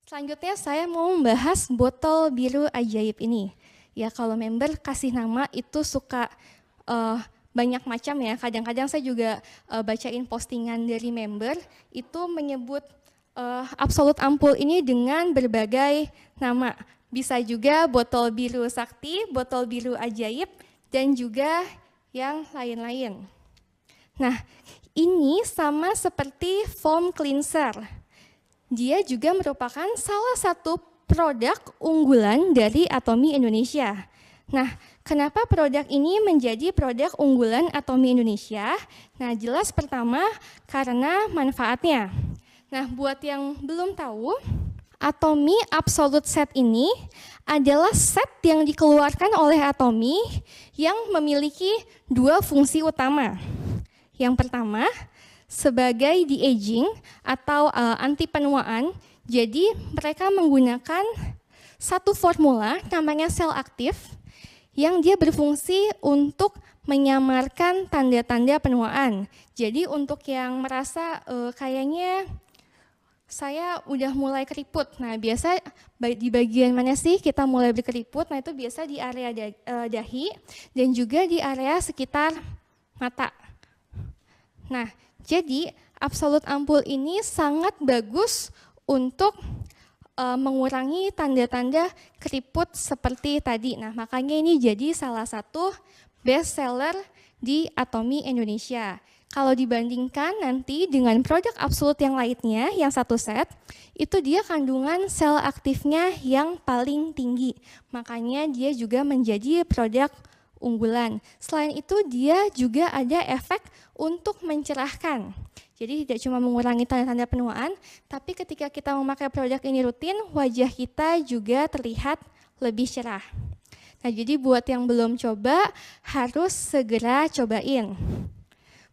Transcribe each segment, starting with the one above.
Selanjutnya saya mau membahas botol biru ajaib ini. Ya kalau member kasih nama itu suka banyak macam ya. Kadang-kadang saya juga bacain postingan dari member itu menyebut absolut ampul ini dengan berbagai nama. Bisa juga botol biru sakti, botol biru ajaib, dan juga yang lain-lain. Nah, ini sama seperti foam cleanser. Dia juga merupakan salah satu produk unggulan dari Atomy Indonesia. Nah, kenapa produk ini menjadi produk unggulan Atomy Indonesia? Nah, jelas pertama karena manfaatnya. Nah, buat yang belum tahu, Atomy Absolute Set ini adalah set yang dikeluarkan oleh Atomy yang memiliki dua fungsi utama. Yang pertama, sebagai de-aging atau anti penuaan, jadi mereka menggunakan satu formula namanya sel aktif yang dia berfungsi untuk menyamarkan tanda-tanda penuaan. Jadi untuk yang merasa kayaknya saya udah mulai keriput, nah biasa di bagian mana sih kita mulai berkeriput, nah itu biasa di area dahi dan juga di area sekitar mata. Nah, jadi absolut ampul ini sangat bagus untuk mengurangi tanda-tanda keriput seperti tadi. Nah, makanya ini jadi salah satu best seller di Atomy Indonesia. Kalau dibandingkan nanti dengan produk absolut yang lainnya, yang satu set, itu dia kandungan sel aktifnya yang paling tinggi. Makanya dia juga menjadi produk unggulan. Selain itu dia juga ada efek untuk mencerahkan. Jadi tidak cuma mengurangi tanda-tanda penuaan, tapi ketika kita memakai produk ini rutin, wajah kita juga terlihat lebih cerah. Nah, jadi buat yang belum coba, harus segera cobain.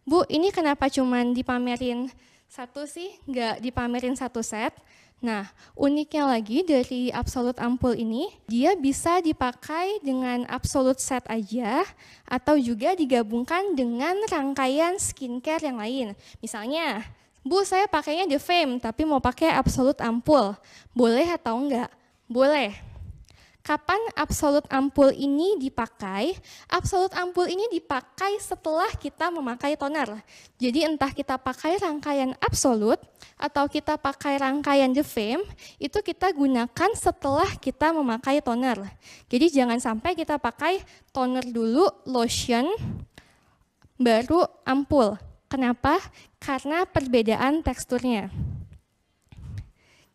Bu, ini kenapa cuma dipamerin satu sih, nggak dipamerin satu set? Nah, uniknya lagi dari absolut ampul ini, dia bisa dipakai dengan absolut set aja atau juga digabungkan dengan rangkaian skincare yang lain. Misalnya, Bu, saya pakainya The Fame tapi mau pakai absolut ampul. Boleh atau enggak? Boleh. Kapan absolut ampul ini dipakai? Absolut ampul ini dipakai setelah kita memakai toner. Jadi entah kita pakai rangkaian absolut atau kita pakai rangkaian The Fame, itu kita gunakan setelah kita memakai toner. Jadi jangan sampai kita pakai toner dulu, lotion, baru ampul. Kenapa? Karena perbedaan teksturnya.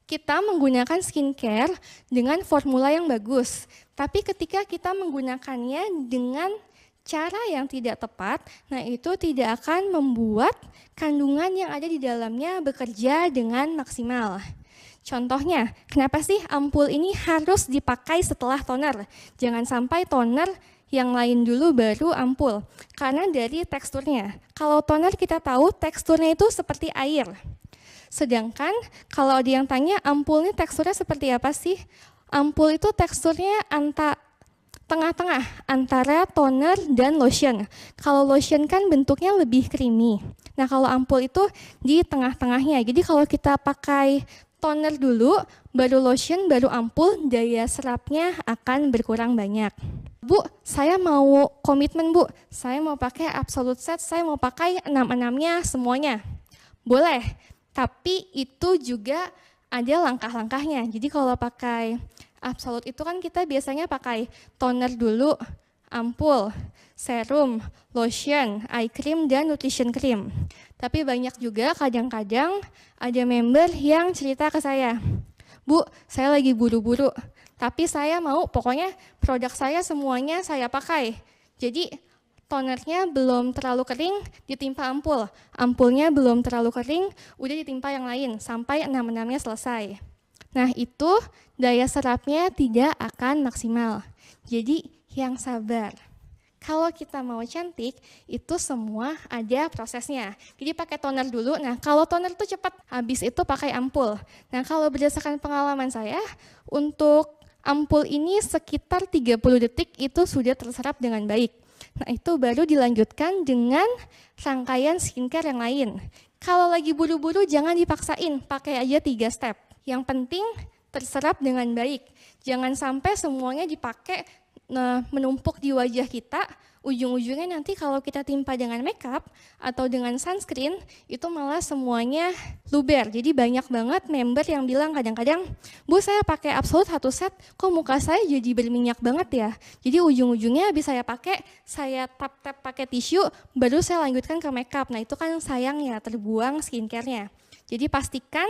Kita menggunakan skincare dengan formula yang bagus, tapi ketika kita menggunakannya dengan cara yang tidak tepat, nah itu tidak akan membuat kandungan yang ada di dalamnya bekerja dengan maksimal. Contohnya, kenapa sih ampul ini harus dipakai setelah toner? Jangan sampai toner yang lain dulu baru ampul, karena dari teksturnya. Kalau toner kita tahu teksturnya itu seperti air. Sedangkan kalau ada yang tanya ampul ini teksturnya seperti apa sih? Ampul itu teksturnya tengah-tengah antara toner dan lotion. Kalau lotion kan bentuknya lebih creamy. Nah kalau ampul itu di tengah-tengahnya. Jadi kalau kita pakai toner dulu, baru lotion, baru ampul, daya serapnya akan berkurang banyak. Bu, saya mau komitmen Bu, saya mau pakai absolute set, saya mau pakai 6-6-nya semuanya. Boleh. Tapi itu juga ada langkah-langkahnya. Jadi kalau pakai absolut itu kan kita biasanya pakai toner dulu, ampul, serum, lotion, eye cream, dan nutrition cream. Tapi banyak juga kadang-kadang ada member yang cerita ke saya, Bu, saya lagi buru-buru, tapi saya mau pokoknya produk saya semuanya saya pakai. Jadi tonernya belum terlalu kering, ditimpa ampul. Ampulnya belum terlalu kering, udah ditimpa yang lain, sampai 6-6-nya selesai. Nah itu daya serapnya tidak akan maksimal. Jadi yang sabar. Kalau kita mau cantik, itu semua ada prosesnya. Jadi pakai toner dulu, nah kalau toner itu cepat, habis itu pakai ampul. Nah kalau berdasarkan pengalaman saya, untuk ampul ini sekitar 30 detik itu sudah terserap dengan baik. Nah itu baru dilanjutkan dengan rangkaian skincare yang lain. Kalau lagi buru-buru jangan dipaksain, pakai aja 3 step. Yang penting terserap dengan baik. Jangan sampai semuanya dipakai menumpuk di wajah kita, ujung-ujungnya nanti kalau kita timpa dengan makeup atau dengan sunscreen, itu malah semuanya luber. Jadi banyak banget member yang bilang kadang-kadang, Bu saya pakai Absolute 1 set, kok muka saya jadi berminyak banget ya. Jadi ujung-ujungnya habis saya pakai, saya tap-tap pakai tisu, baru saya lanjutkan ke makeup. Nah itu kan sayang ya, terbuang skincare-nya. Jadi pastikan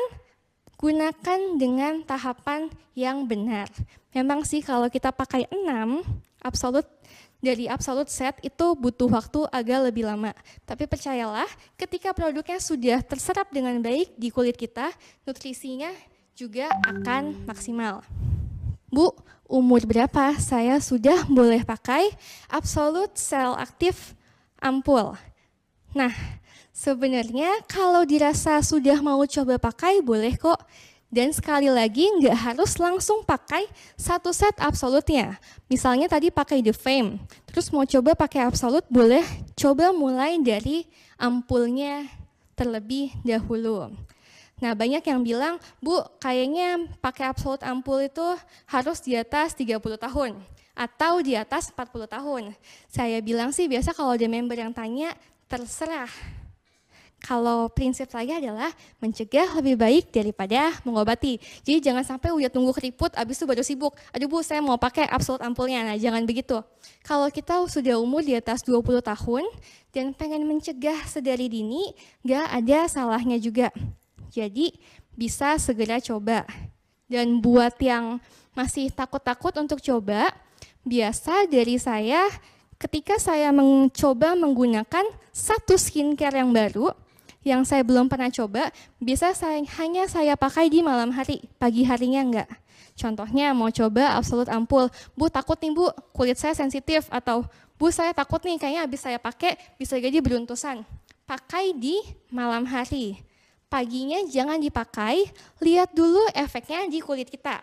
gunakan dengan tahapan yang benar. Memang sih kalau kita pakai 6 Absolute, dari Absolute set itu butuh waktu agak lebih lama. Tapi percayalah, ketika produknya sudah terserap dengan baik di kulit kita, nutrisinya juga akan maksimal. Bu, umur berapa saya sudah boleh pakai Absolute Cell Active Ampul? Nah, sebenarnya kalau dirasa sudah mau coba pakai, boleh kok. Dan sekali lagi nggak harus langsung pakai 1 set Absolute-nya. Misalnya tadi pakai The Fame, terus mau coba pakai Absolute, boleh coba mulai dari ampulnya terlebih dahulu. Nah banyak yang bilang, Bu kayaknya pakai Absolute ampul itu harus di atas 30 tahun atau di atas 40 tahun. Saya bilang sih biasa kalau ada member yang tanya, terserah. Kalau prinsip saya adalah mencegah lebih baik daripada mengobati. Jadi jangan sampai udah tunggu keriput, abis itu baru sibuk. Aduh Bu, saya mau pakai Absolute ampulnya. Nah jangan begitu. Kalau kita sudah umur di atas 20 tahun dan pengen mencegah sedari dini, nggak ada salahnya juga. Jadi bisa segera coba. Dan buat yang masih takut-takut untuk coba, biasa dari saya ketika saya mencoba menggunakan satu skincare yang baru, yang saya belum pernah coba, bisa hanya saya pakai di malam hari, pagi harinya enggak. Contohnya mau coba Absolute ampul, Bu takut nih Bu, kulit saya sensitif, atau Bu saya takut nih kayaknya habis saya pakai bisa jadi beruntusan. Pakai di malam hari, paginya jangan dipakai, lihat dulu efeknya di kulit kita,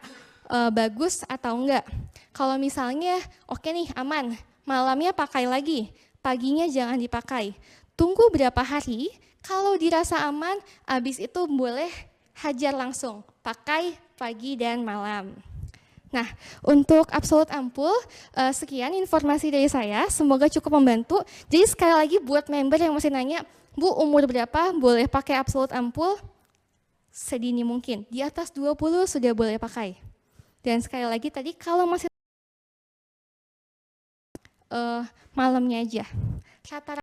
bagus atau enggak. Kalau misalnya oke nih aman, malamnya pakai lagi, paginya jangan dipakai. Tunggu berapa hari, kalau dirasa aman, habis itu boleh hajar langsung, pakai pagi dan malam. Nah, untuk Absolute ampul, sekian informasi dari saya, semoga cukup membantu. Jadi sekali lagi buat member yang masih nanya, Bu umur berapa boleh pakai Absolute ampul? Sedini mungkin, di atas 20 sudah boleh pakai. Dan sekali lagi tadi kalau masih malamnya aja. Rata-rata